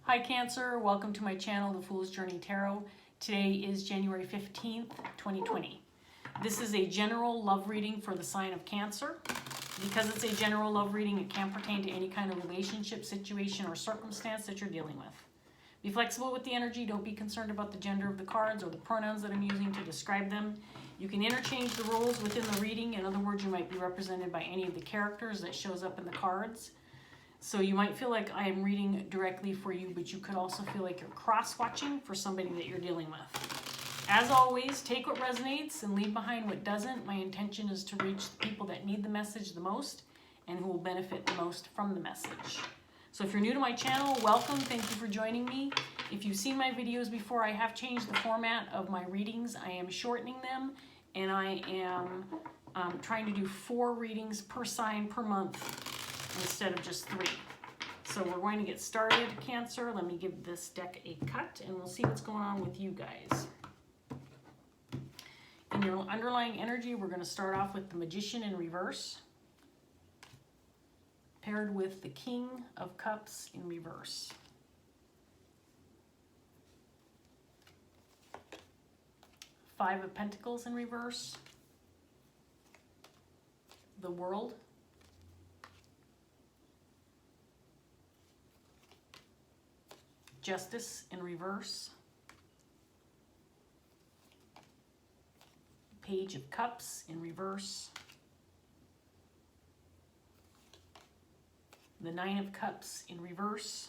Hi Cancer, welcome to my channel, The Fool's Journey Tarot. Today is January 15th, 2020. This is a general love reading for the sign of Cancer. Because it's a general love reading, it can pertain to any kind of relationship, situation, or circumstance that you're dealing with. Be flexible with the energy. Don't be concerned about the gender of the cards or the pronouns that I'm using to describe them. You can interchange the roles within the reading. In other words, you might be represented by any of the characters that shows up in the cards. So you might feel like I am reading directly for you, but you could also feel like you're cross-watching for somebody that you're dealing with. As always, take what resonates and leave behind what doesn't. My intention is to reach the people that need the message the most and who will benefit the most from the message. So if you're new to my channel, welcome. Thank you for joining me. If you've seen my videos before, I have changed the format of my readings. I am shortening them, and I am trying to do 4 readings per sign per month instead of just 3. So we're going to get started, Cancer. Let me give this deck a cut, and we'll see what's going on with you guys. In your underlying energy, we're going to start off with the Magician in reverse, paired with the King of Cups in reverse. Five of Pentacles in reverse, the World, Justice in reverse, Page of Cups in reverse, the Nine of Cups in reverse,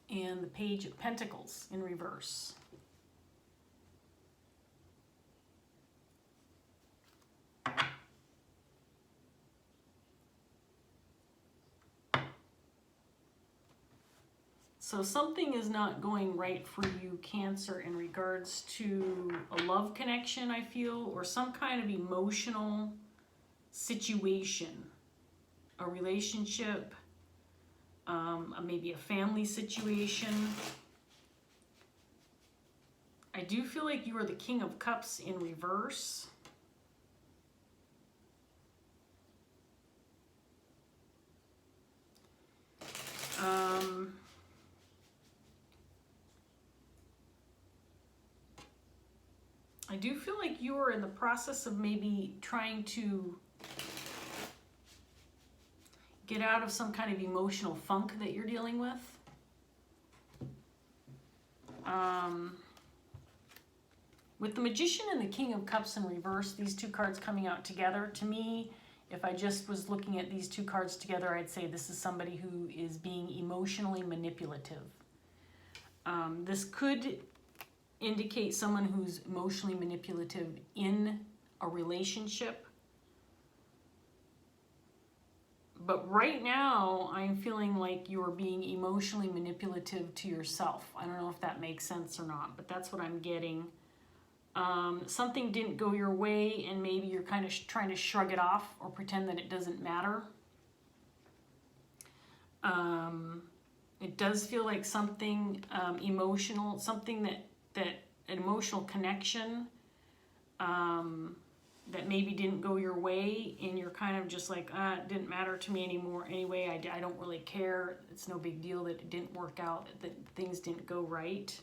and the Page of Pentacles in reverse. So something is not going right for you, Cancer, in regards to a love connection, I feel, or some kind of emotional situation, a relationship, maybe a family situation. I do feel like you are the King of Cups in reverse. I do feel like you are in the process of maybe trying to get out of some kind of emotional funk that you're dealing with. With the Magician and the King of Cups in reverse, these two cards coming out together, to me, if I just was looking at these two cards together, I'd say this is somebody who is being emotionally manipulative. This could indicate someone who's emotionally manipulative in a relationship. But right now, I'm feeling like you're being emotionally manipulative to yourself. I don't know if that makes sense or not, but that's what I'm getting. Something didn't go your way, and maybe you're kind of trying to shrug it off or pretend that it doesn't matter. It does feel like something emotional, something that an emotional connection that maybe didn't go your way, and you're kind of just like, it didn't matter to me anymore anyway. I don't really care. It's no big deal that it didn't work out, that things didn't go right.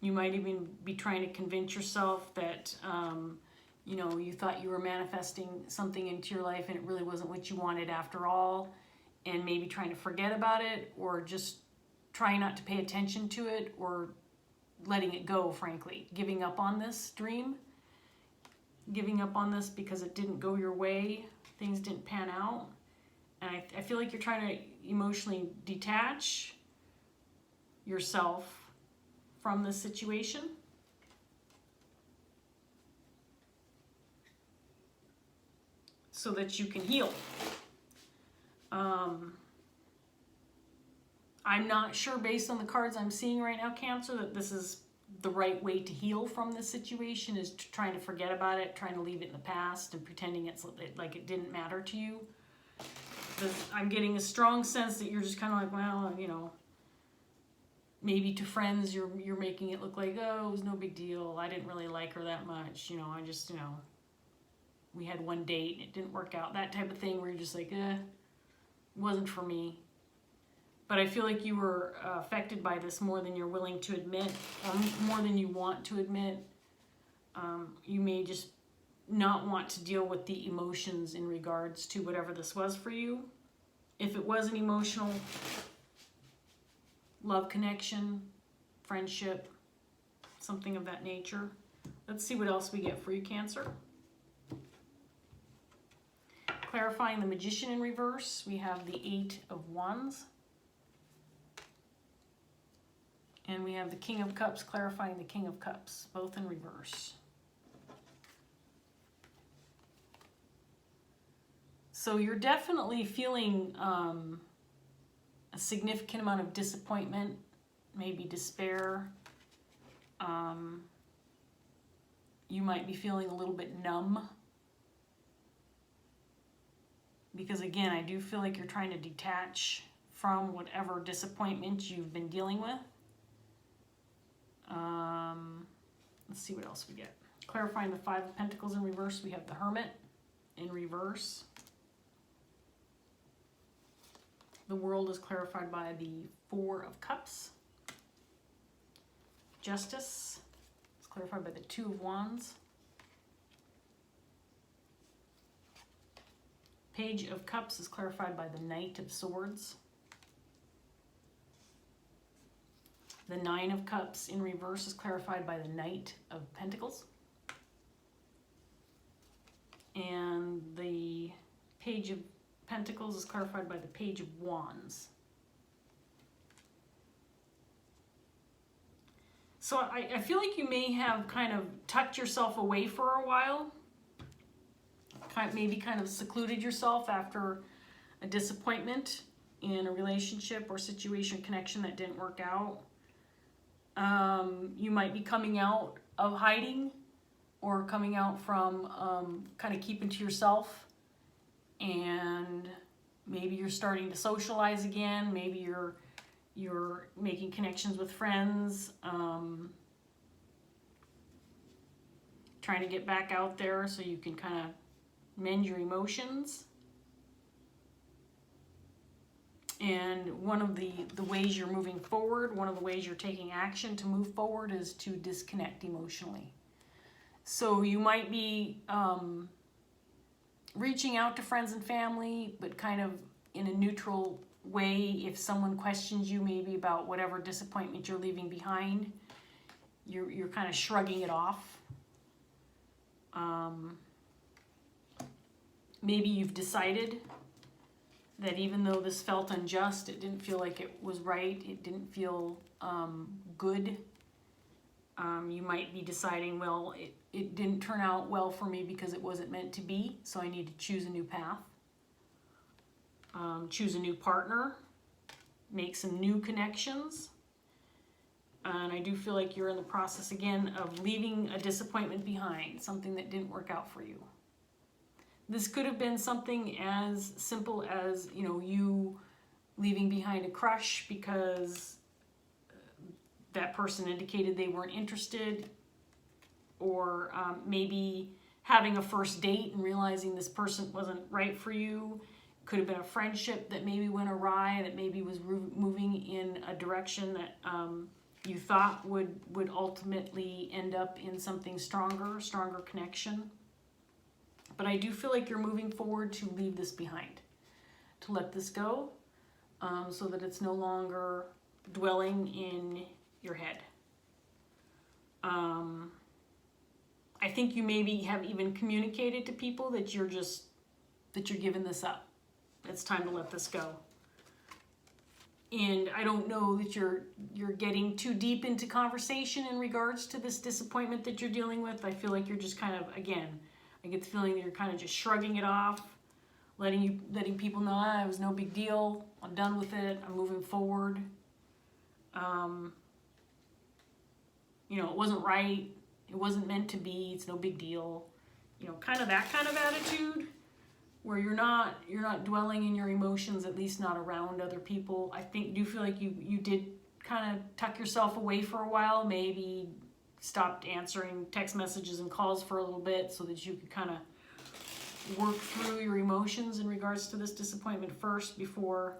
You might even be trying to convince yourself that, you know, you thought you were manifesting something into your life and it really wasn't what you wanted after all, and maybe trying to forget about it, or just trying not to pay attention to it, or letting it go, frankly. Giving up on this dream. Giving up on this because it didn't go your way. Things didn't pan out. And I feel like you're trying to emotionally detach yourself from this situation. So that you can heal. I'm not sure, based on the cards I'm seeing right now, Cancer, that this is the right way to heal from this situation, is trying to forget about it, trying to leave it in the past and pretending it's like it didn't matter to you. I'm getting a strong sense that you're just kind of like, well, you know, maybe to friends you're making it look like, oh, it was no big deal. I didn't really like her that much. You know, I just, you know, we had one date and it didn't work out, that type of thing where you're just like, wasn't for me. But I feel like you were affected by this more than you're willing to admit, or more than you want to admit. You may just not want to deal with the emotions in regards to whatever this was for you. If it was an emotional love connection, friendship, something of that nature. Let's see what else we get for you, Cancer. Clarifying the Magician in reverse, we have the 8 of Wands. And we have the King of Cups, clarifying the King of Cups, both in reverse. So you're definitely feeling a significant amount of disappointment, maybe despair. You might be feeling a little bit numb. Because again, I do feel like you're trying to detach from whatever disappointment you've been dealing with. Let's see what else we get. Clarifying the 5 of Pentacles in reverse, we have the Hermit in reverse. The World is clarified by the 4 of Cups. Justice is clarified by the 2 of Wands. Page of Cups is clarified by the Knight of Swords. The 9 of Cups in reverse is clarified by the Knight of Pentacles. And the Page of Pentacles is clarified by the Page of Wands. So I feel like you may have kind of tucked yourself away for a while. Maybe kind of secluded yourself after a disappointment in a relationship or situation, connection that didn't work out. You might be coming out of hiding or coming out from kind of keeping to yourself, and maybe you're starting to socialize again. Maybe you're making connections with friends, trying to get back out there so you can kind of mend your emotions. And one of the ways you're moving forward, one of the ways you're taking action to move forward is to disconnect emotionally. So you might be reaching out to friends and family, but kind of in a neutral way. If someone questions you maybe about whatever disappointment you're leaving behind, you're kind of shrugging it off. Maybe you've decided that even though this felt unjust, it didn't feel like it was right, it didn't feel good. You might be deciding, well, it didn't turn out well for me because it wasn't meant to be, so I need to choose a new path. Choose a new partner, make some new connections. And I do feel like you're in the process again of leaving a disappointment behind, something that didn't work out for you. This could have been something as simple as, you leaving behind a crush because that person indicated they weren't interested, or maybe having a first date and realizing this person wasn't right for you. Could have been a friendship that maybe went awry, that maybe was moving in a direction that you thought would ultimately end up in something stronger connection. But I do feel like you're moving forward to leave this behind, to let this go, so that it's no longer dwelling in your head. I think you maybe have even communicated to people that you're giving this up. It's time to let this go. And I don't know that you're getting too deep into conversation in regards to this disappointment that you're dealing with. I feel like you're just kind of, again, I get the feeling that you're kind of just shrugging it off, letting people know, it was no big deal. I'm done with it. I'm moving forward. It wasn't right. It wasn't meant to be. It's no big deal. Kind of that kind of attitude where you're not dwelling in your emotions, at least not around other people. I do feel like you did kind of tuck yourself away for a while, maybe stopped answering text messages and calls for a little bit so that you could kind of work through your emotions in regards to this disappointment first before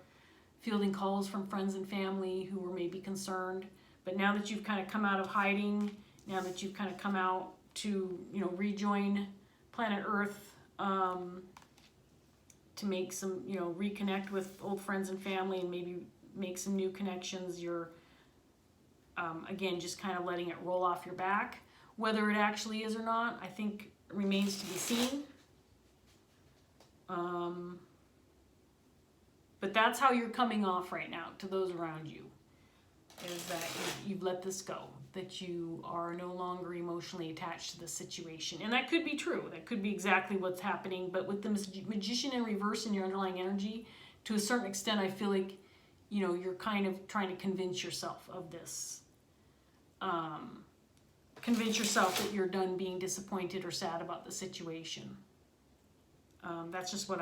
fielding calls from friends and family who were maybe concerned. But now that you've kind of come out of hiding, now that you've kind of come out to, you know, rejoin planet Earth, to make some, you know, reconnect with old friends and family and maybe make some new connections, you're, again, just kind of letting it roll off your back. Whether it actually is or not, I think remains to be seen. But that's how you're coming off right now to those around you, is that you've let this go, that you are no longer emotionally attached to the situation. And that could be true. That could be exactly what's happening. But with the Magician in reverse in your underlying energy, to a certain extent, I feel like, you know, you're kind of trying to convince yourself of this. Convince yourself that you're done being disappointed or sad about the situation. That's just what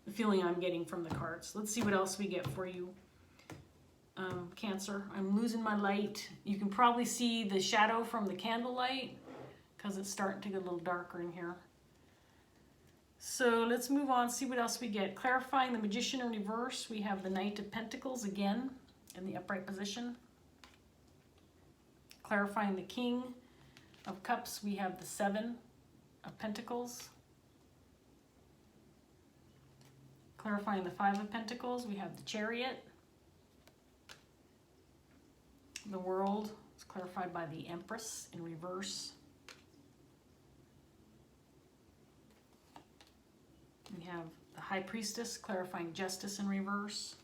the feeling I'm getting from the cards. Let's see what else we get for you. Cancer, I'm losing my light. You can probably see the shadow from the candlelight because it's starting to get a little darker in here. So let's move on, see what else we get. Clarifying the Magician in reverse, we have the Knight of Pentacles again in the upright position. Clarifying the King of Cups, we have the Seven of Pentacles. Clarifying the Five of Pentacles, we have the Chariot. The World is clarified by the Empress in reverse. We have the High Priestess clarifying Justice in reverse.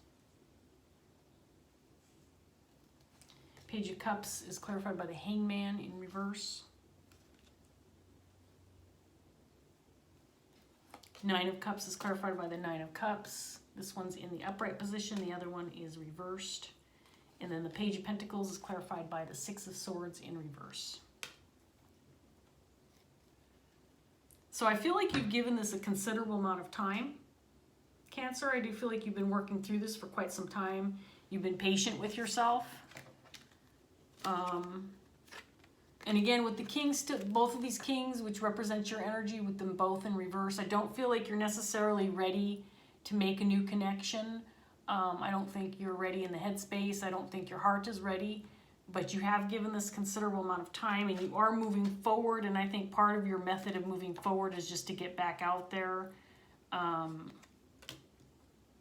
Page of Cups is clarified by the Hangman in reverse. Nine of Cups is clarified by the Nine of Cups. This one's in the upright position, the other one is reversed. And then the Page of Pentacles is clarified by the Six of Swords in reverse. So I feel like you've given this a considerable amount of time. Cancer, I do feel like you've been working through this for quite some time. You've been patient with yourself. And again, with the Kings, both of these Kings, which represent your energy, with them both in reverse, I don't feel like you're necessarily ready to make a new connection. I don't think you're ready in the headspace. I don't think your heart is ready, but you have given this considerable amount of time and you are moving forward. And I think part of your method of moving forward is just to get back out there.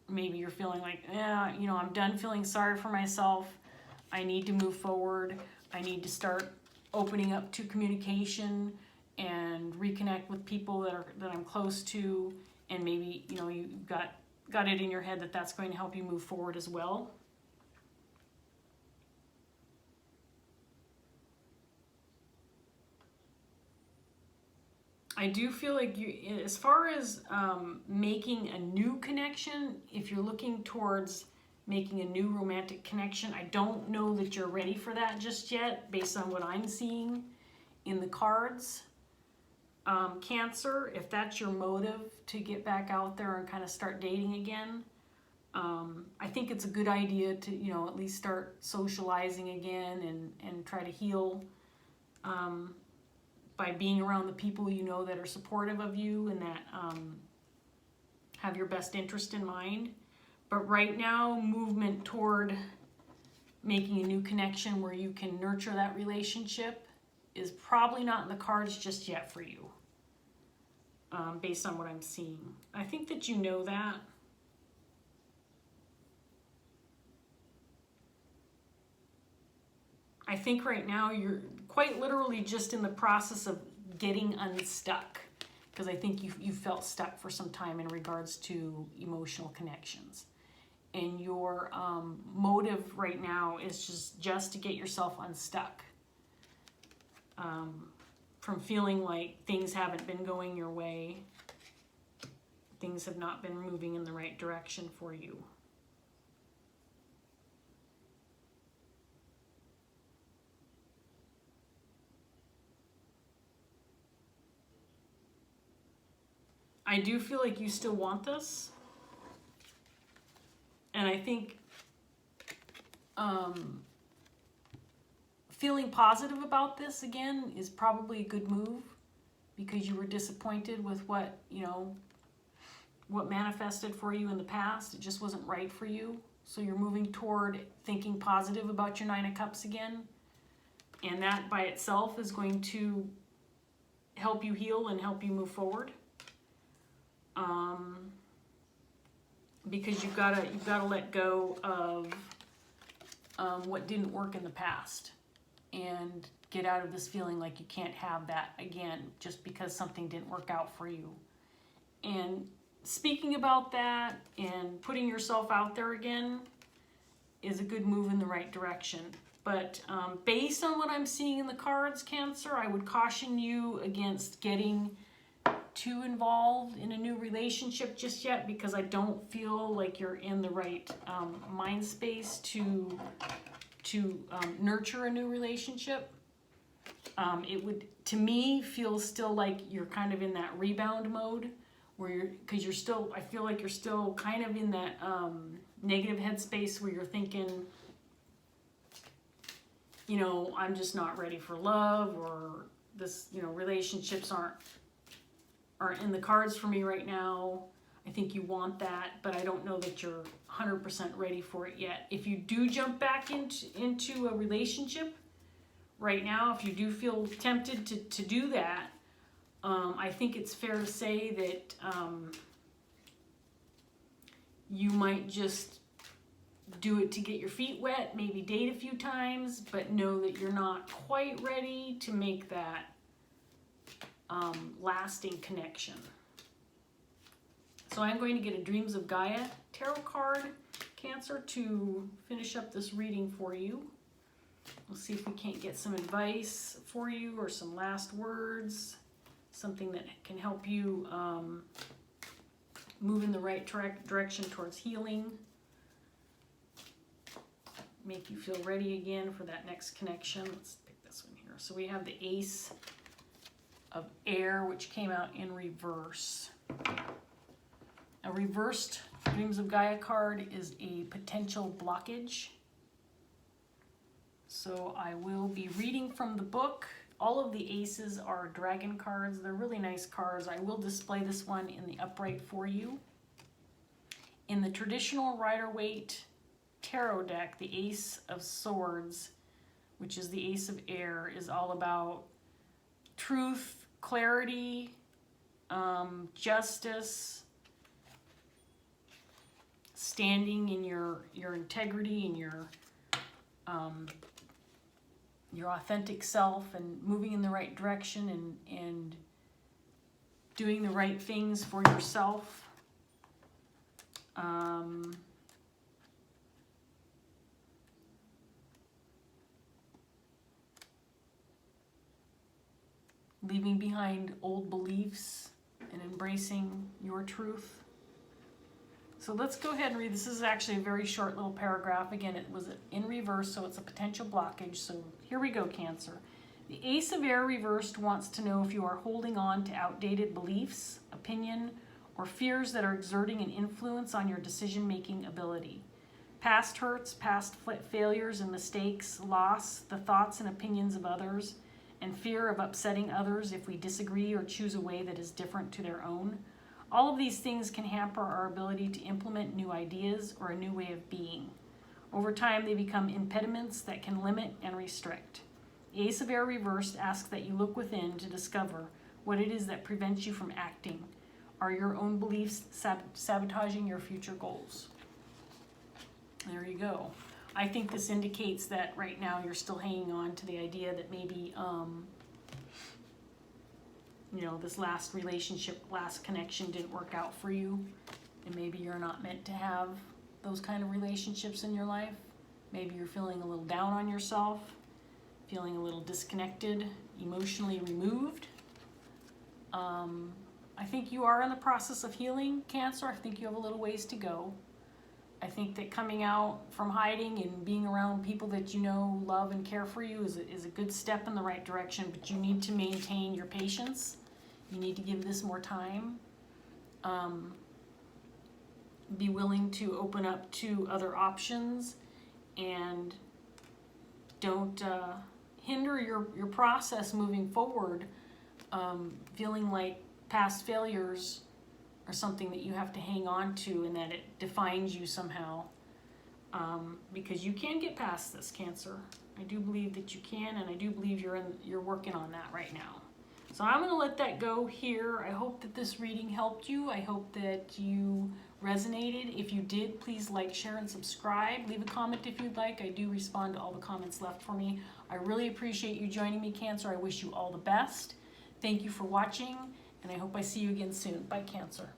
Maybe you're feeling like, yeah, you know, I'm done feeling sorry for myself. I need to move forward. I need to start opening up to communication and reconnect with people that I'm close to. And maybe, you know, you got it in your head that that's going to help you move forward as well. I do feel like you, as far as making a new connection, if you're looking towards making a new romantic connection, I don't know that you're ready for that just yet, based on what I'm seeing in the cards. Cancer, if that's your motive to get back out there and kind of start dating again, I think it's a good idea to, you know, at least start socializing again and try to heal by being around the people you know that are supportive of you and that have your best interest in mind. But right now, movement toward making a new connection where you can nurture that relationship is probably not in the cards just yet for you, based on what I'm seeing. I think that you know that. I think right now you're quite literally just in the process of getting unstuck, because I think you felt stuck for some time in regards to emotional connections. And your motive right now is just to get yourself unstuck from feeling like things haven't been going your way. Things have not been moving in the right direction for you. I do feel like you still want this. And I think feeling positive about this again is probably a good move. because you were disappointed with what, you know, what manifested for you in the past. It just wasn't right for you. So you're moving toward thinking positive about your Nine of Cups again. And that by itself is going to help you heal and help you move forward. Because you've got to let go of what didn't work in the past and get out of this feeling like you can't have that again just because something didn't work out for you. And speaking about that and putting yourself out there again is a good move in the right direction. But based on what I'm seeing in the cards, Cancer, I would caution you against getting too involved in a new relationship just yet, because I don't feel like you're in the right mind space to nurture a new relationship. It would, to me, feel still like you're kind of in that rebound mode where because you're still, I feel like you're still kind of in that negative headspace where you're thinking, you know, I'm just not ready for love, or this, you know, relationships aren't in the cards for me right now. I think you want that, but I don't know that you're 100% ready for it yet. If you do jump back into a relationship right now, if you do feel tempted to do that, I think it's fair to say that you might just do it to get your feet wet, maybe date a few times, but know that you're not quite ready to make that lasting connection. So I'm going to get a Dreams of Gaia tarot card, Cancer, to finish up this reading for you. We'll see if we can't get some advice for you or some last words, something that can help you move in the right direction towards healing, make you feel ready again for that next connection. Let's pick this one here. So we have the Ace of Air, which came out in reverse. A reversed Dreams of Gaia card is a potential blockage. So I will be reading from the book. All of the aces are dragon cards. They're really nice cards. I will display this one in the upright for you. In the traditional Rider-Waite tarot deck, the Ace of Swords, which is the Ace of Air, is all about truth, clarity, justice, standing in your integrity and your authentic self, and moving in the right direction, and doing the right things for yourself. Leaving behind old beliefs and embracing your truth. So let's go ahead and read. This is actually a very short little paragraph. Again, it was in reverse, so it's a potential blockage. So here we go, Cancer. The Ace of Air reversed wants to know if you are holding on to outdated beliefs, opinion, or fears that are exerting an influence on your decision-making ability. Past hurts, past failures and mistakes, loss, the thoughts and opinions of others, and fear of upsetting others if we disagree or choose a way that is different to their own. All of these things can hamper our ability to implement new ideas or a new way of being. Over time, they become impediments that can limit and restrict. The Ace of Air reversed asks that you look within to discover what it is that prevents you from acting. Are your own beliefs sabotaging your future goals? There you go. I think this indicates that right now you're still hanging on to the idea that maybe, you know, this last relationship, last connection didn't work out for you, and maybe you're not meant to have those kind of relationships in your life. Maybe you're feeling a little down on yourself, feeling a little disconnected, emotionally removed. I think you are in the process of healing, Cancer. I think you have a little ways to go. I think that coming out from hiding and being around people that you know love and care for you is a good step in the right direction, but you need to maintain your patience. You need to give this more time. Be willing to open up to other options, and don't hinder your process moving forward feeling like past failures are something that you have to hang on to and that it defines you somehow. Because you can get past this, Cancer. I do believe that you can, and I do believe you're working on that right now. So I'm going to let that go here. I hope that this reading helped you. I hope that you resonated. If you did, please like, share, and subscribe. Leave a comment if you'd like. I do respond to all the comments left for me. I really appreciate you joining me, Cancer. I wish you all the best. Thank you for watching, and I hope I see you again soon. Bye, Cancer.